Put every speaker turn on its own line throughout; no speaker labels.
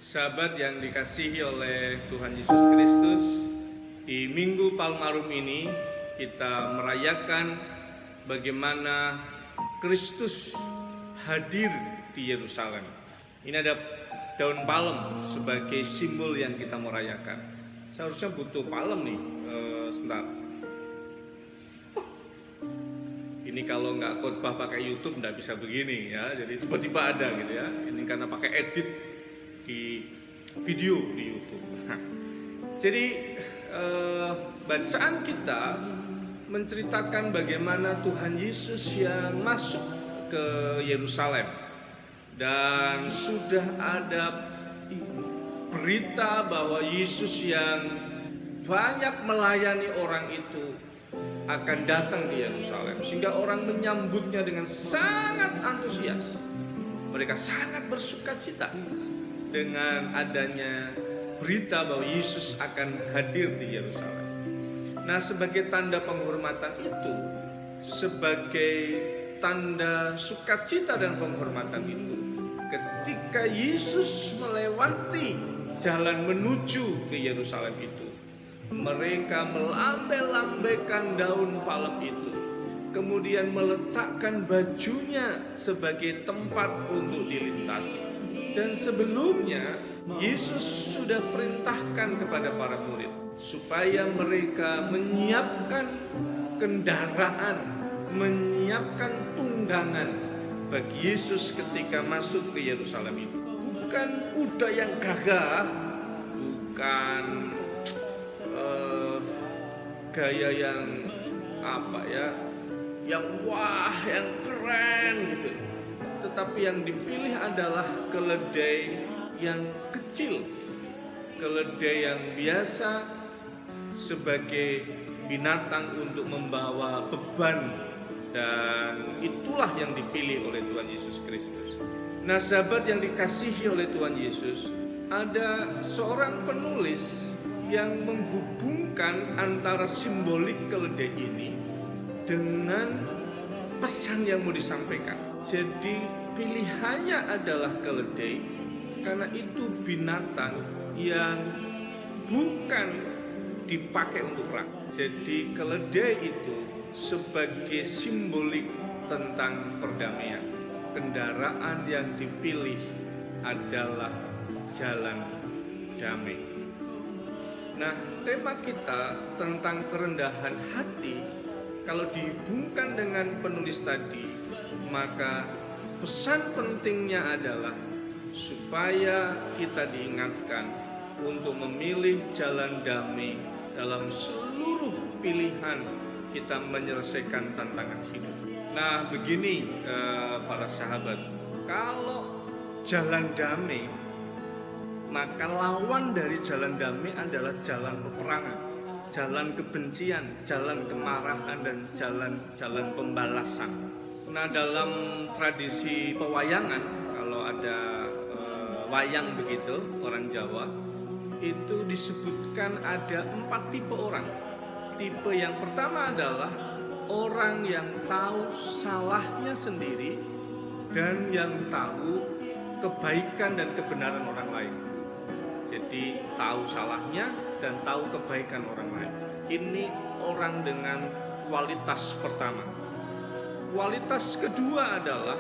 Sahabat yang dikasihi oleh Tuhan Yesus Kristus, di Minggu Palmarum ini kita merayakan bagaimana Kristus hadir di Yerusalem. Ini ada daun palem sebagai simbol yang kita merayakan. Seharusnya butuh palem nih, sebentar. Ini kalau nggak khotbah pakai YouTube nggak bisa begini ya. Jadi tiba-tiba ada gitu ya. Ini karena pakai edit di video di YouTube. Jadi bacaan kita menceritakan bagaimana Tuhan Yesus yang masuk ke Yerusalem dan sudah ada berita bahwa Yesus yang banyak melayani orang itu akan datang di Yerusalem, sehingga orang menyambutnya dengan sangat antusias. Mereka sangat bersukacita dengan adanya berita bahwa Yesus akan hadir di Yerusalem. Nah, sebagai tanda penghormatan itu, sebagai tanda sukacita dan penghormatan itu, ketika Yesus melewati jalan menuju ke Yerusalem itu, mereka melambai-lambaikan daun palem itu, kemudian meletakkan bajunya sebagai tempat untuk dilintasi. Dan sebelumnya Yesus sudah perintahkan kepada para murid supaya mereka menyiapkan kendaraan, menyiapkan tunggangan bagi Yesus ketika masuk ke Yerusalem itu. Bukan kuda yang gagah, bukan gaya yang yang wah, yang keren gitu. Tetapi yang dipilih adalah keledai yang kecil, keledai yang biasa sebagai binatang untuk membawa beban, dan itulah yang dipilih oleh Tuhan Yesus Kristus. Nah, sahabat yang dikasihi oleh Tuhan Yesus, ada seorang penulis yang menghubungkan antara simbolik keledai ini dengan pesan yang mau disampaikan. Jadi pilihannya adalah keledai karena itu binatang yang bukan dipakai untuk perang. Jadi keledai itu sebagai simbolik tentang perdamaian. Kendaraan yang dipilih adalah jalan damai. Nah, tema kita tentang kerendahan hati, kalau dihubungkan dengan penulis tadi, maka pesan pentingnya adalah supaya kita diingatkan untuk memilih jalan damai dalam seluruh pilihan kita menyelesaikan tantangan hidup. Nah, begini para sahabat, kalau jalan damai, maka lawan dari jalan damai adalah jalan peperangan, jalan kebencian, jalan kemarahan, dan jalan pembalasan. Nah, dalam tradisi pewayangan, kalau ada wayang begitu, orang Jawa, itu disebutkan ada 4 tipe orang. Tipe yang pertama adalah orang yang tahu salahnya sendiri dan yang tahu kebaikan dan kebenaran orang lain. Jadi tahu salahnya dan tahu kebaikan orang lain. Ini orang dengan kualitas pertama. Kualitas kedua adalah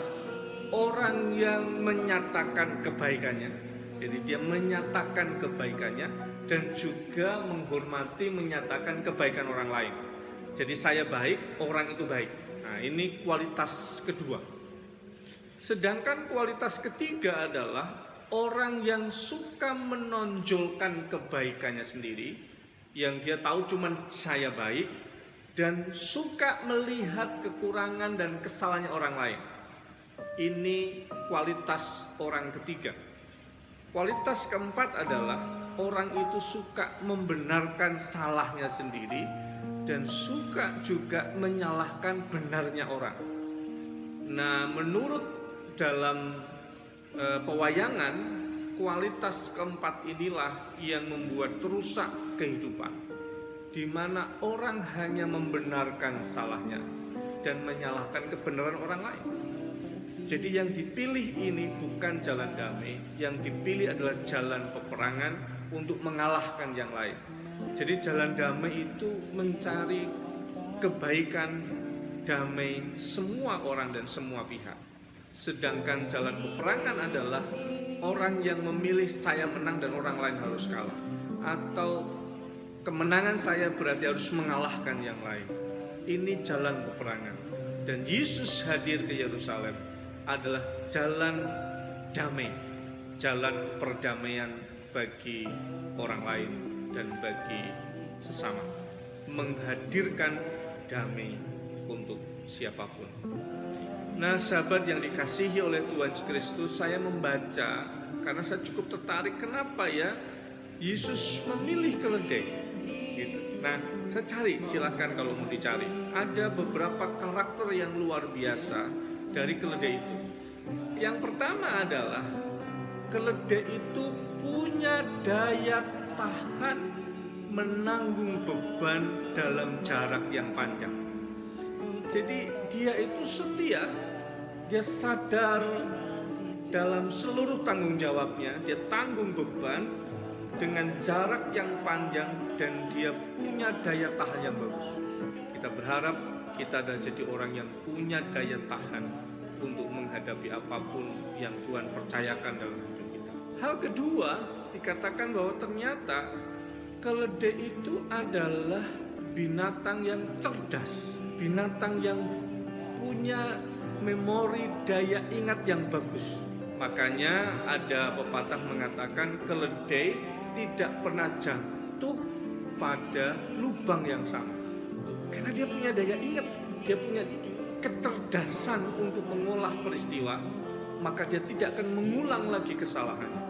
orang yang menyatakan kebaikannya. Jadi dia menyatakan kebaikannya dan juga menghormati, menyatakan kebaikan orang lain. Jadi saya baik, orang itu baik. Nah, ini kualitas kedua. Sedangkan kualitas ketiga adalah orang yang suka menonjolkan kebaikannya sendiri, yang dia tahu cuman saya baik, dan suka melihat kekurangan dan kesalahannya orang lain. Ini kualitas orang ketiga. Kualitas keempat adalah orang itu suka membenarkan salahnya sendiri dan suka juga menyalahkan benarnya orang. Nah, menurut dalam pewayangan, kualitas keempat inilah yang membuat rusak kehidupan, di mana orang hanya membenarkan salahnya dan menyalahkan kebenaran orang lain. Jadi yang dipilih ini bukan jalan damai, yang dipilih adalah jalan peperangan untuk mengalahkan yang lain. Jadi jalan damai itu mencari kebaikan, damai semua orang dan semua pihak. Sedangkan jalan peperangan adalah orang yang memilih saya menang dan orang lain harus kalah. Atau kemenangan saya berarti harus mengalahkan yang lain. Ini jalan peperangan. Dan Yesus hadir ke Yerusalem adalah jalan damai, jalan perdamaian bagi orang lain dan bagi sesama, menghadirkan damai untuk siapapun. Nah, sahabat yang dikasihi oleh Tuhan Yesus Kristus, saya membaca karena saya cukup tertarik kenapa ya Yesus memilih keledai gitu. Nah, saya cari, silakan kalau mau dicari. Ada beberapa karakter yang luar biasa dari keledai itu. Yang pertama adalah keledai itu punya daya tahan menanggung beban dalam jarak yang panjang. Jadi dia itu setia, dia sadar dalam seluruh tanggung jawabnya, dia tanggung beban dengan jarak yang panjang dan dia punya daya tahan yang bagus. Kita berharap kita adalah jadi orang yang punya daya tahan untuk menghadapi apapun yang Tuhan percayakan dalam hidup kita. Hal kedua, dikatakan bahwa ternyata keledai itu adalah binatang yang cerdas, binatang yang punya memori daya ingat yang bagus. Makanya ada pepatah mengatakan keledai tidak pernah jatuh pada lubang yang sama. Karena dia punya daya ingat, dia punya kecerdasan untuk mengolah peristiwa, maka dia tidak akan mengulang lagi kesalahannya.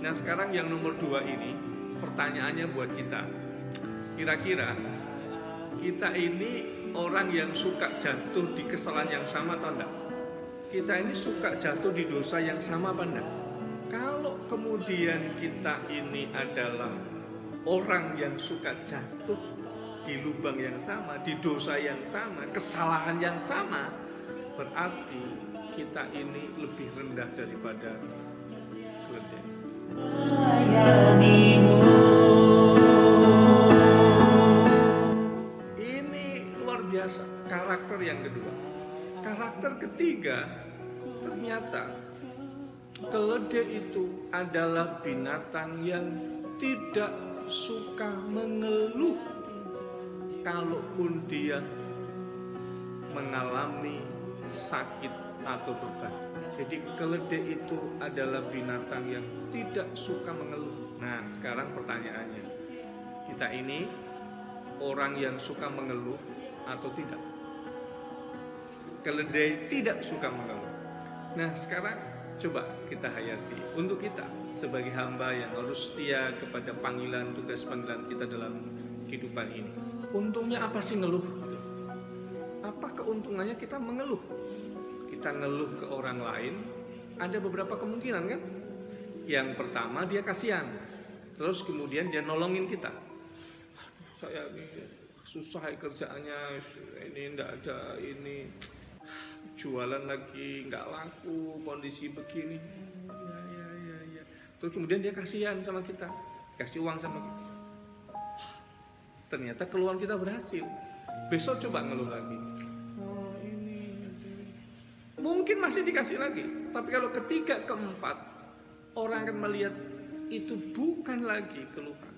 Nah, sekarang yang nomor 2 ini, pertanyaannya buat kita. Kira-kira kita ini orang yang suka jatuh di kesalahan yang sama atau enggak? Kita ini suka jatuh di dosa yang sama apa enggak? Kalau kemudian kita ini adalah orang yang suka jatuh di lubang yang sama, di dosa yang sama, kesalahan yang sama, berarti kita ini lebih rendah daripada keledai. Ini luar biasa, karakter yang kedua. Karakter ketiga, ternyata keledai itu adalah binatang yang tidak suka mengeluh kalaupun dia mengalami sakit atau beban. Jadi keledai itu adalah binatang yang tidak suka mengeluh. Nah, sekarang pertanyaannya, kita ini orang yang suka mengeluh atau tidak? Keledai tidak suka mengeluh. Nah, sekarang coba kita hayati untuk kita sebagai hamba yang harus setia kepada panggilan, tugas panggilan kita dalam kehidupan ini. Untungnya apa sih ngeluh? Apa keuntungannya kita mengeluh? Kita ngeluh ke orang lain, ada beberapa kemungkinan kan? Yang pertama, dia kasihan. Terus kemudian dia nolongin kita. Aduh, saya susah kerjaannya, ini enggak ada, ini jualan lagi enggak laku, kondisi begini. Ya. Terus kemudian dia kasihan sama kita, kasih uang sama kita. Ternyata keluhan kita berhasil. Besok coba ngeluh lagi. Oh, ini. Mungkin masih dikasih lagi. Tapi kalau ketiga, keempat, orang akan melihat itu bukan lagi keluhan.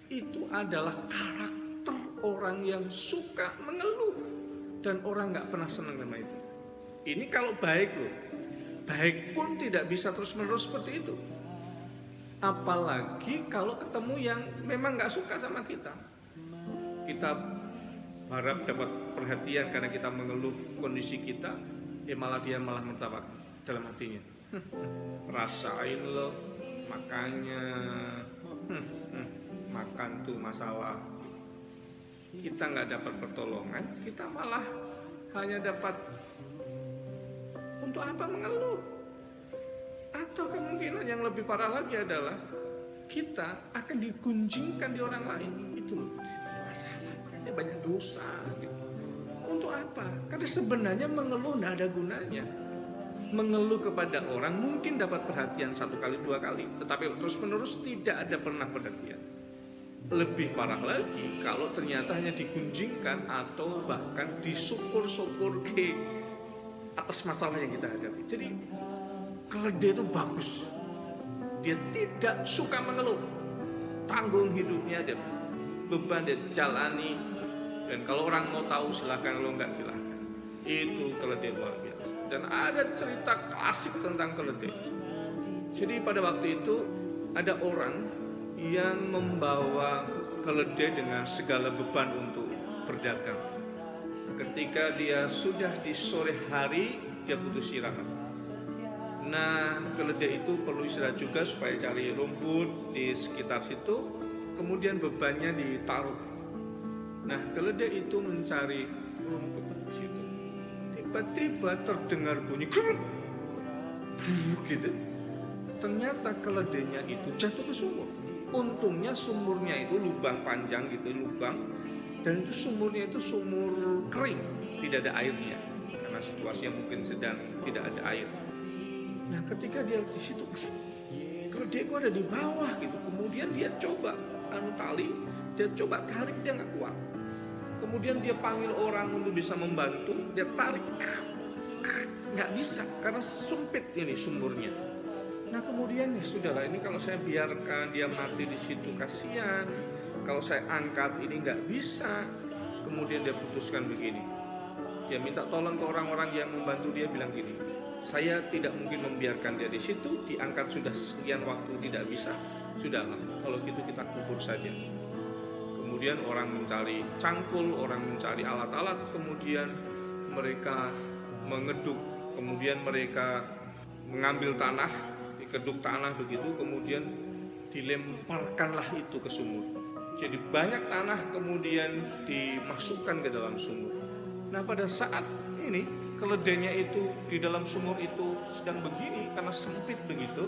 Itu adalah karakter orang yang suka mengeluh. Dan orang gak pernah senang sama itu. Ini kalau baik loh. Baik pun tidak bisa terus-menerus seperti itu. Apalagi kalau ketemu yang memang gak suka sama kita. Kita harap dapat perhatian karena kita mengeluh kondisi kita, dia malah mentertawa dalam hatinya. Rasain lo, makanya makan tuh masalah. Kita nggak dapat pertolongan, kita malah hanya dapat untuk apa mengeluh. Atau kemungkinan yang lebih parah lagi adalah kita akan digunjingkan di orang lain. Itu loh. Masalah, makanya banyak dosa gitu. Untuk apa? Karena sebenarnya mengeluh tidak ada gunanya. mengeluh kepada orang mungkin dapat perhatian 1 kali 2 kali, tetapi terus menerus tidak ada pernah perhatian. Lebih parah lagi kalau ternyata hanya digunjingkan atau bahkan disyukur-syukur ke atas masalah yang kita hadapi. Jadi keledai itu bagus, dia tidak suka mengeluh, tanggung hidupnya, dia beban dia jalani. Dan kalau orang mau tahu silakan, kalau enggak silakan. Itu keledai luar biasa. Dan ada cerita klasik tentang keledai. Jadi pada waktu itu ada orang yang membawa keledai dengan segala beban untuk berdagang. Ketika dia sudah di sore hari, dia butuh istirahat. Nah, keledai itu perlu istirahat juga supaya cari rumput di sekitar situ. Kemudian bebannya ditaruh. Nah, keledai itu mencari rumput di situ. Tiba-tiba terdengar bunyi geruk, gitu. Ternyata keledainya itu jatuh ke sumur. Untungnya sumurnya itu lubang panjang gitu, lubang, dan itu sumurnya itu sumur kering, tidak ada airnya karena situasinya mungkin sedang tidak ada air. Nah, ketika dia di situ, keledai itu ada di bawah gitu. Kemudian dia coba tali, dia coba tarik, dia nggak kuat. Kemudian dia panggil orang untuk bisa membantu, dia tarik, nggak bisa karena sempit ini sumurnya. Nah, kemudian ya sudahlah, ini kalau saya biarkan dia mati di situ kasihan, kalau saya angkat ini nggak bisa. Kemudian dia putuskan begini, dia minta tolong ke orang-orang yang membantu dia, bilang gini, saya tidak mungkin membiarkan dia di situ, diangkat sudah sekian waktu tidak bisa, sudahlah kalau gitu kita kubur saja. Kemudian orang mencari cangkul, orang mencari alat-alat, kemudian mereka mengeduk, kemudian mereka mengambil tanah, dikeduk tanah begitu, kemudian dilemparkanlah itu ke sumur. Jadi banyak tanah kemudian dimasukkan ke dalam sumur. Nah, pada saat ini keledainya itu di dalam sumur itu sedang begini karena sempit begitu.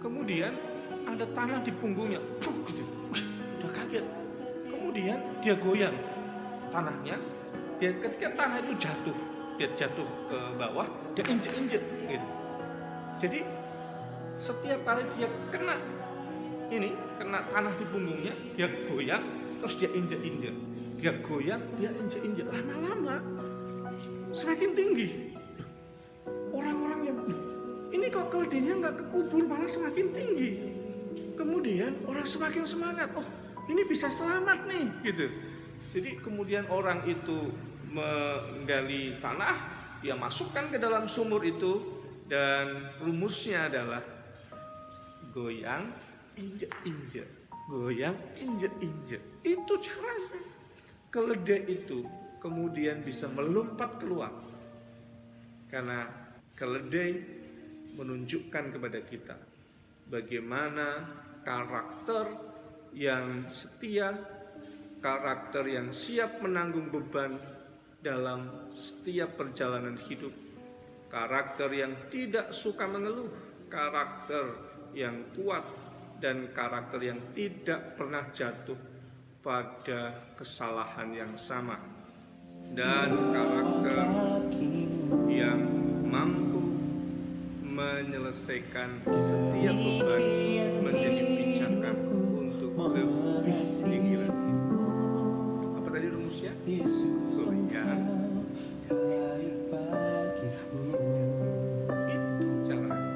Kemudian ada tanah di punggungnya, gitu. Udah kaget. Kemudian dia goyang tanahnya. Ketika tanah itu jatuh, dia jatuh ke bawah, dia injek-injek gitu. Jadi setiap kali dia kena tanah di punggungnya, dia goyang, terus dia injek-injek. Dia goyang, dia injek-injek. Lama-lama semakin tinggi. Orang-orang yang ini kok keledainya nggak kekubur, malah semakin tinggi. Kemudian orang semakin semangat. Oh, ini bisa selamat nih, gitu. Jadi kemudian orang itu menggali tanah, dia masukkan ke dalam sumur itu, dan rumusnya adalah goyang, injek-injek, goyang, injek-injek. Itu caranya. Keledai itu kemudian bisa melompat keluar. Karena keledai menunjukkan kepada kita bagaimana karakter yang setia, karakter yang siap menanggung beban dalam setiap perjalanan hidup, karakter yang tidak suka mengeluh, karakter yang kuat, dan karakter yang tidak pernah jatuh pada kesalahan yang sama, dan karakter yang mampu menyelesaikan setiap beban menjadi pijakan untuk lebih tinggi lagi. Apa tadi rumusnya? Goyang. Itu caranya.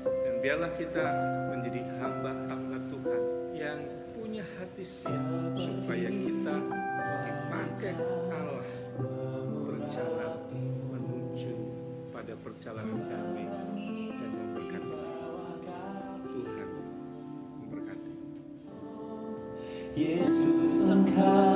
Dan biarlah kita menjadi hamba-hamba Tuhan yang punya hati siap, supaya kita dipakai Allah berjalan menuju pada perjalanan damai dan memberkati. Tuhan memberkati.
Yesus engkau